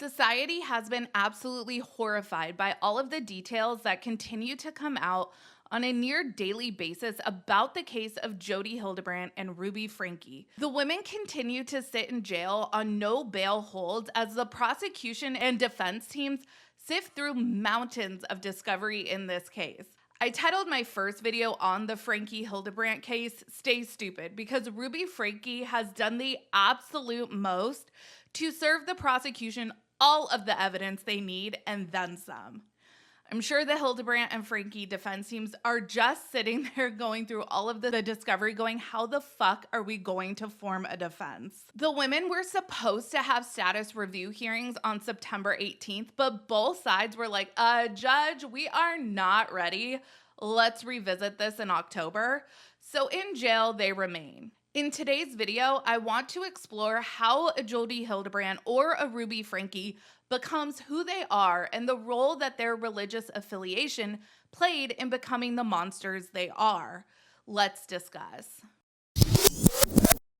Society has been absolutely horrified by all of the details that continue to come out on a near daily basis about the case of Jodi Hildebrandt and Ruby Franke. The women continue to sit in jail on no bail holds as the prosecution and defense teams sift through mountains of discovery in this case. I titled my first video on the Franke Hildebrandt case, Stay Stupid, because Ruby Franke has done the absolute most to serve the prosecution all of the evidence they need and then some. I'm sure the Hildebrandt and Franke defense teams are just sitting there going through all of the discovery going, how the fuck are we going to form a defense? The women were supposed to have status review hearings on September 18th, but both sides were like, judge, we are not ready. Let's revisit this in October. So in jail, they remain. In today's video, I want to explore how a Jodi Hildebrandt or a Ruby Franke becomes who they are and the role that their religious affiliation played in becoming the monsters they are. Let's discuss.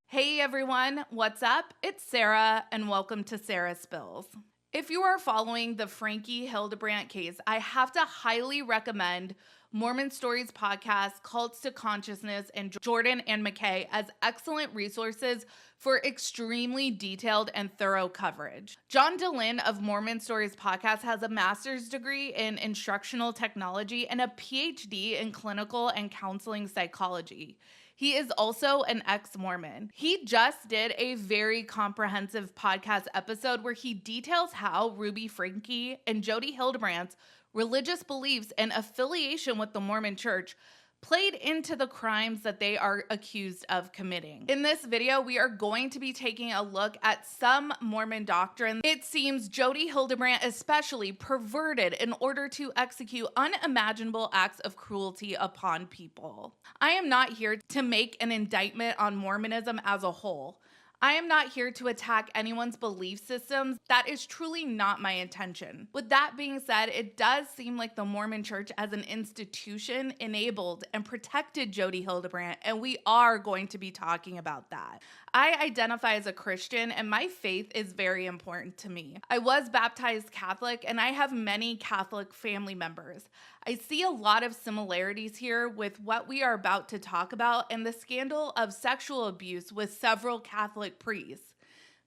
Hey everyone, what's up? It's Sarah and welcome to Sarah Spills. If you are following the Franke Hildebrandt case, I have to highly recommend Mormon Stories podcast, Cults to Consciousness, and Jordan and McKay as excellent resources for extremely detailed and thorough coverage. John DeLynn of Mormon Stories podcast has a master's degree in instructional technology and a PhD in clinical and counseling psychology. He is also an ex-Mormon. He just did a very comprehensive podcast episode where he details how Ruby Franke and Jodi Hildebrandt's religious beliefs and affiliation with the Mormon Church played into the crimes that they are accused of committing. In this video, we are going to be taking a look at some Mormon doctrine it seems Jodi Hildebrandt especially perverted in order to execute unimaginable acts of cruelty upon people. I am not here to make an indictment on Mormonism as a whole. I am not here to attack anyone's belief systems. That is truly not my intention. With that being said, it does seem like the Mormon Church as an institution enabled and protected Jodi Hildebrandt, and we are going to be talking about that. I identify as a Christian, and my faith is very important to me. I was baptized Catholic, and I have many Catholic family members. I see a lot of similarities here with what we are about to talk about and the scandal of sexual abuse with several Catholic priests.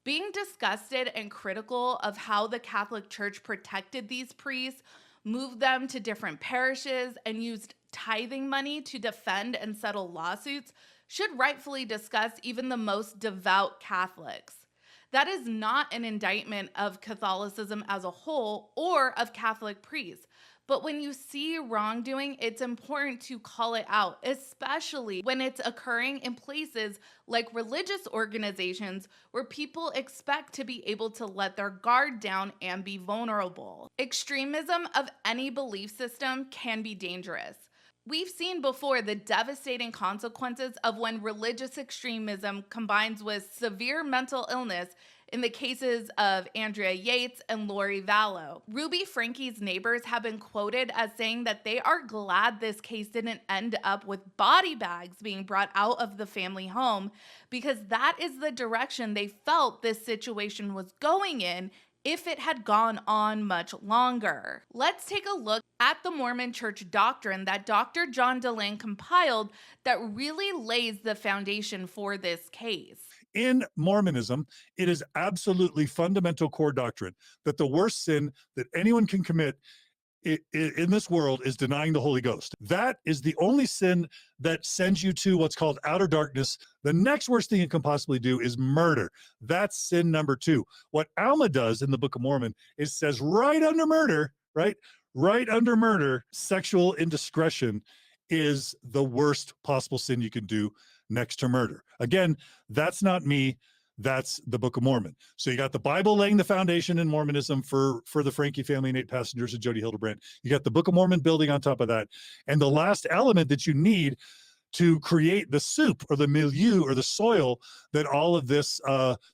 Being disgusted and critical of how the Catholic Church protected these priests, moved them to different parishes, and used tithing money to defend and settle lawsuits should rightfully disgust even the most devout Catholics. That is not an indictment of Catholicism as a whole or of Catholic priests. But when you see wrongdoing, it's important to call it out, especially when it's occurring in places like religious organizations where people expect to be able to let their guard down and be vulnerable. Extremism of any belief system can be dangerous. We've seen before the devastating consequences of when religious extremism combines with severe mental illness in the cases of Andrea Yates and Lori Vallow. Ruby Franke's neighbors have been quoted as saying that they are glad this case didn't end up with body bags being brought out of the family home because that is the direction they felt this situation was going in if it had gone on much longer. Let's take a look at the Mormon Church doctrine that Dr. John DeLynn compiled that really lays the foundation for this case. In Mormonism, it is absolutely fundamental core doctrine that the worst sin that anyone can commit in this world is denying the Holy Ghost. That is the only sin that sends you to what's called outer darkness. The next worst thing you can possibly do is murder. That's sin number 2. What Alma does in the Book of Mormon is says right under murder, right under murder, sexual indiscretion is the worst possible sin you can do next to murder. Again, that's not me. That's the Book of Mormon. So you got the Bible laying the foundation in Mormonism for the Franke family and 8 passengers of Jodi Hildebrandt. You got the Book of Mormon building on top of that. And the last element that you need to create the soup or the milieu or the soil that all of this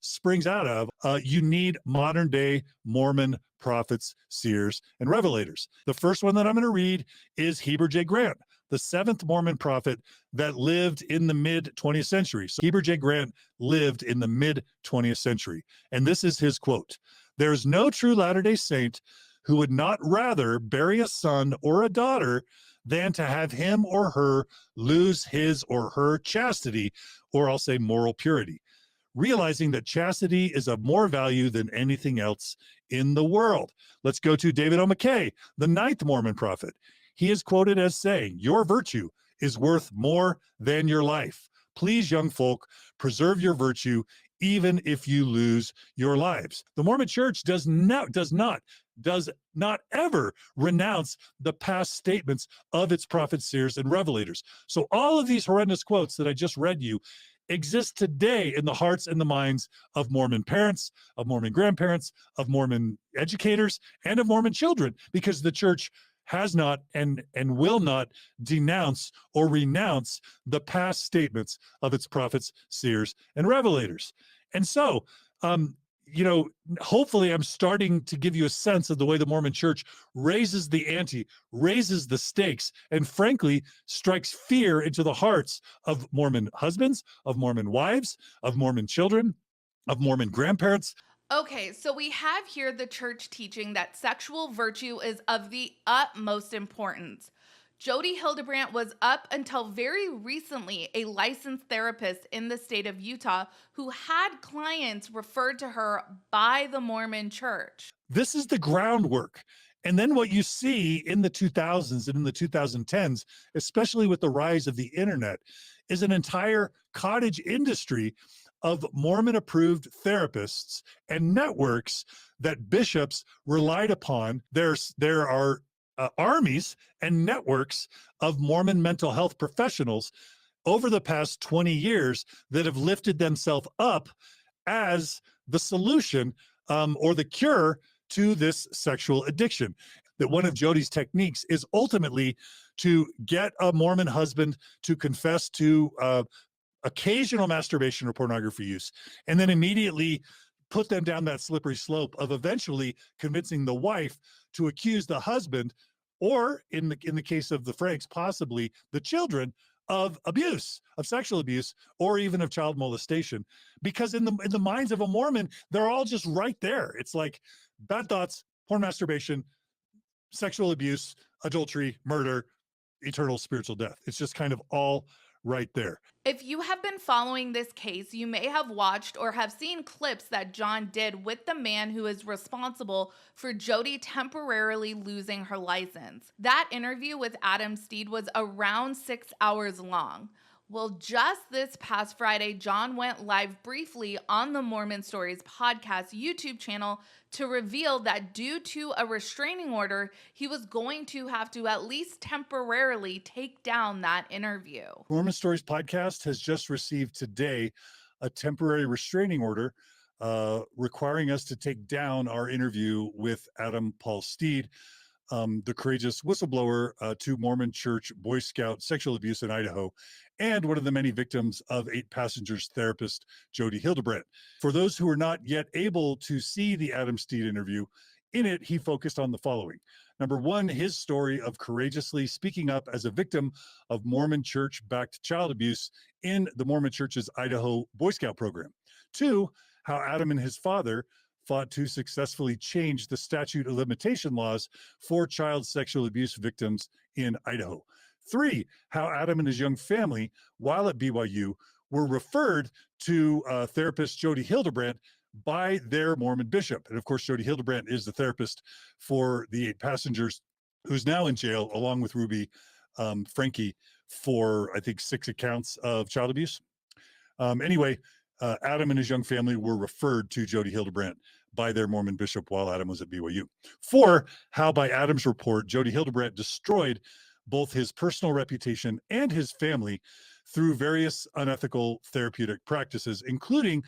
springs out of, you need modern day Mormon prophets, seers, and revelators. The first one that I'm going to read is Heber J. Grant, the 7th Mormon prophet that lived in the mid-20th century. So Heber J. Grant lived in the mid-20th century. And this is his quote. There's no true Latter-day Saint who would not rather bury a son or a daughter than to have him or her lose his or her chastity, or I'll say moral purity, realizing that chastity is of more value than anything else in the world. Let's go to David O. McKay, the ninth Mormon prophet. He is quoted as saying, "Your virtue is worth more than your life. Please, young folk, preserve your virtue even if you lose your lives." The Mormon Church does not ever renounce the past statements of its prophets, seers, and revelators. So all of these horrendous quotes that I just read you exist today in the hearts and the minds of Mormon parents, of Mormon grandparents, of Mormon educators, and of Mormon children, because the church has not and will not denounce or renounce the past statements of its prophets, seers, and revelators. And so, hopefully I'm starting to give you a sense of the way the Mormon Church raises the ante, raises the stakes, and frankly, strikes fear into the hearts of Mormon husbands, of Mormon wives, of Mormon children, of Mormon grandparents. Okay, so we have here the church teaching that sexual virtue is of the utmost importance. Jodi Hildebrandt was up until very recently a licensed therapist in the state of Utah who had clients referred to her by the Mormon Church. This is the groundwork. And then what you see in the 2000s and in the 2010s, especially with the rise of the internet, is an entire cottage industry of Mormon-approved therapists and networks that bishops relied upon. There are armies and networks of Mormon mental health professionals over the past 20 years that have lifted themselves up as the solution or the cure to this sexual addiction. That one of Jodi's techniques is ultimately to get a Mormon husband to confess to occasional masturbation or pornography use, and then immediately put them down that slippery slope of eventually convincing the wife to accuse the husband, or in the case of the Franks, possibly the children, of abuse, of sexual abuse, or even of child molestation. Because in the minds of a Mormon, they're all just right there. It's like bad thoughts, porn, masturbation, sexual abuse, adultery, murder, eternal spiritual death. It's just kind of all right there. If you have been following this case, you may have watched or have seen clips that John did with the man who is responsible for Jodi temporarily losing her license. That interview with Adam Steed was around 6 hours long. Well, just this past Friday, John went live briefly on the Mormon Stories podcast YouTube channel to reveal that due to a restraining order, he was going to have to at least temporarily take down that interview. Mormon Stories podcast has just received today a temporary restraining order requiring us to take down our interview with Adam Paul Steed, the courageous whistleblower to Mormon Church Boy Scout sexual abuse in Idaho, and one of the many victims of 8 Passengers therapist Jodi Hildebrandt. For those who are not yet able to see the Adam Steed interview, in it, he focused on the following. Number one, his story of courageously speaking up as a victim of Mormon Church-backed child abuse in the Mormon Church's Idaho Boy Scout program. 2, how Adam and his father fought to successfully change the statute of limitation laws for child sexual abuse victims in Idaho. 3, how Adam and his young family, while at BYU, were referred to therapist Jodi Hildebrandt by their Mormon bishop. And of course, Jodi Hildebrandt is the therapist for the 8 Passengers, who's now in jail, along with Ruby Franke, for, I think, 6 accounts of child abuse. Anyway, Adam and his young family were referred to Jodi Hildebrandt by their Mormon bishop while Adam was at BYU. 4, how by Adam's report, Jodi Hildebrandt destroyed both his personal reputation and his family through various unethical therapeutic practices, including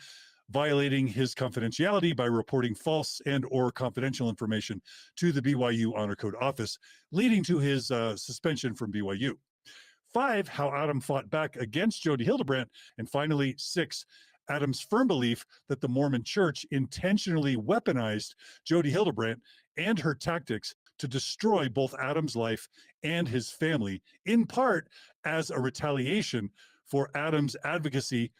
violating his confidentiality by reporting false and or confidential information to the BYU Honor Code office, leading to his suspension from BYU. 5, how Adam fought back against Jodi Hildebrandt. And finally, 6, Adam's firm belief that the Mormon Church intentionally weaponized Jodi Hildebrandt and her tactics to destroy both Adam's life and his family, in part as a retaliation for Adam's advocacy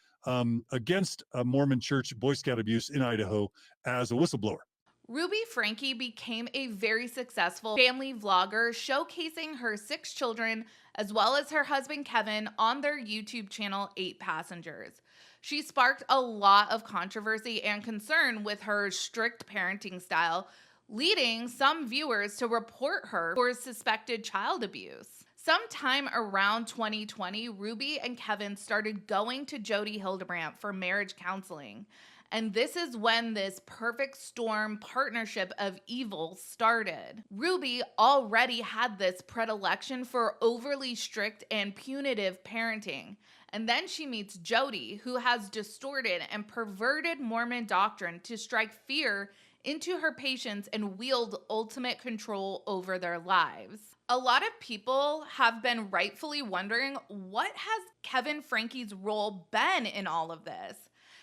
against Mormon Church Boy Scout abuse in Idaho as a whistleblower. Ruby Franke became a very successful family vlogger, showcasing her 6 children as well as her husband Kevin on their YouTube channel 8 Passengers. She sparked a lot of controversy and concern with her strict parenting style, leading some viewers to report her for suspected child abuse. Sometime around 2020, Ruby and Kevin started going to Jodi Hildebrandt for marriage counseling. And this is when this perfect storm partnership of evil started. Ruby already had this predilection for overly strict and punitive parenting. And then she meets Jodi, who has distorted and perverted Mormon doctrine to strike fear into her patients and wield ultimate control over their lives. A lot of people have been rightfully wondering, what has Kevin Franke's role been in all of this?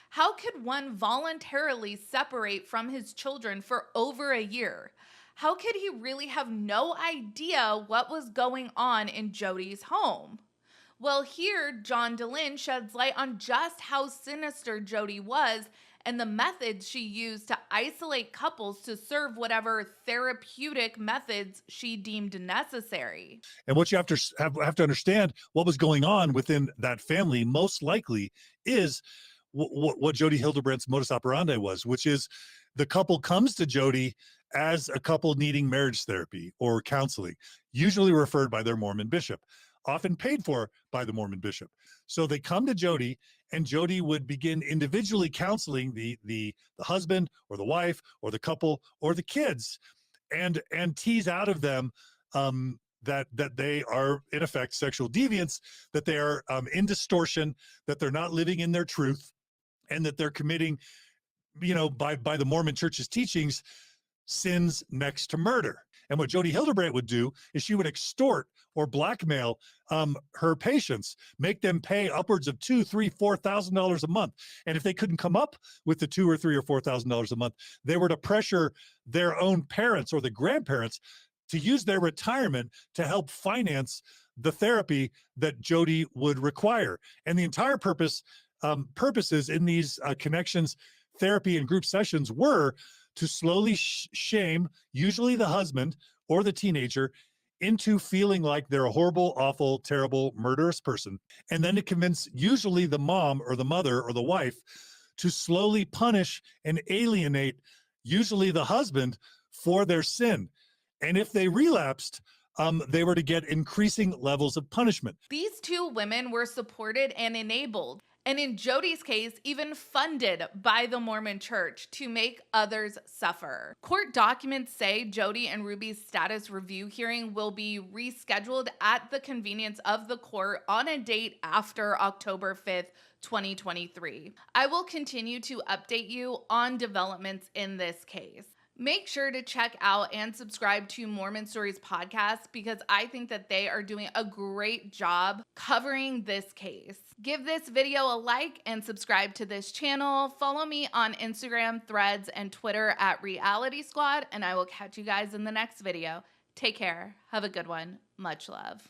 How could one voluntarily separate from his children for over a year? How could he really have no idea what was going on in Jodi's home? Well, here, John DeLynn sheds light on just how sinister Jodi was and the methods she used to isolate couples to serve whatever therapeutic methods she deemed necessary. And what you have to understand, what was going on within that family most likely is what Jodi Hildebrandt's modus operandi was, which is the couple comes to Jodi as a couple needing marriage therapy or counseling, usually referred by their Mormon bishop, often paid for by the Mormon bishop. So they come to Jodi, and Jodi would begin individually counseling the husband or the wife or the couple or the kids, and tease out of them that they are in effect sexual deviants, that they are in distortion, that they're not living in their truth, and that they're committing, by the Mormon Church's teachings, sins next to murder. And what Jodi Hildebrandt would do is she would extort or blackmail her patients, make them pay upwards of $2,000, $3,000, $4,000 a month. And if they couldn't come up with the $2,000 or $3,000 or $4,000 a month, they were to pressure their own parents or the grandparents to use their retirement to help finance the therapy that Jodi would require. And the entire purposes in these connections, therapy, and group sessions were to slowly shame, usually the husband or the teenager, into feeling like they're a horrible, awful, terrible, murderous person, and then to convince usually the mom or the mother or the wife to slowly punish and alienate usually the husband for their sin. And if they relapsed, they were to get increasing levels of punishment. These 2 women were supported and enabled, and in Jodi's case, even funded by the Mormon Church to make others suffer. Court documents say Jodi and Ruby's status review hearing will be rescheduled at the convenience of the court on a date after October 5th, 2023. I will continue to update you on developments in this case. Make sure to check out and subscribe to Mormon Stories podcast, because I think that they are doing a great job covering this case. Give this video a like and subscribe to this channel. Follow me on Instagram, Threads, and Twitter at Reality Squad, and I will catch you guys in the next video. Take care. Have a good one. Much love.